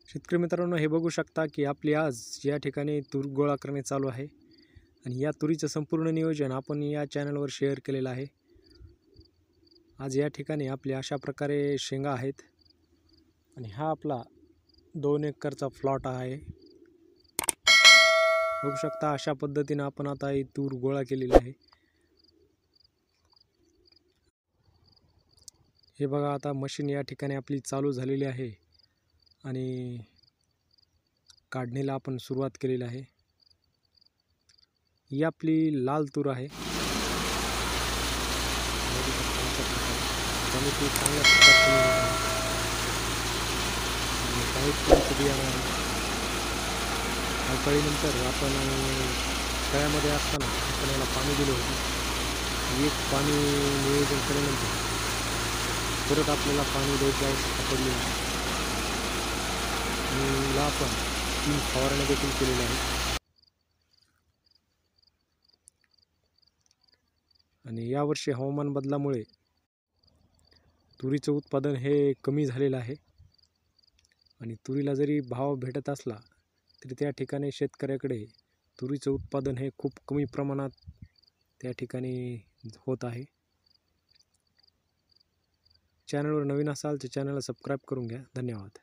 शेतकरी मित्रांनो, हे बघू शकता की आपली आज या ठिकाणी तूर गोळा करणे चालू आहे आणि या तुरीचं संपूर्ण नियोजन आपण या चॅनलवर शेअर केलेलं आहे। आज या ठिकाणी आपले अशा प्रकारे शेंगा आहेत आणि हा आपला 2 एकरचा प्लॉट आहे। बघू शकता अशा पद्धतीने आपण आता ही तूर गोळा केलेली आहे। हे बघा, आता मशीन या ठिकाणी आपली चालू झालेली आहे आणि काढणीला आपण सुरुवात केलेली आहे। ही आपली लाल तूर आहे। त्यामुळे ती चांगल्या प्रकारची काही तुरीचं बियाणं आहे। अवकाळीनंतर आपण तळ्यामध्ये असताना आपण याला पाणी दिलं होतं। एक पाणी नियोजन केल्यानंतर परत आपल्याला पाणी द्यायची आवश्यकता पडली आहे आणि याला आपण 3 फवारण्या देखील केलेल्या आहेत। आणि यावर्षी हवामान बदलामुळे तुरीचं उत्पादन हे कमी झालेलं आहे आणि तुरीला जरी भाव भेटत असला तरी त्या ठिकाणी शेतकऱ्याकडे तुरीचं उत्पादन हे खूप कमी प्रमाणात त्या ठिकाणी होत आहे। चॅनलवर नवीन असाल तर चॅनलला सबस्क्राईब करून घ्या। धन्यवाद।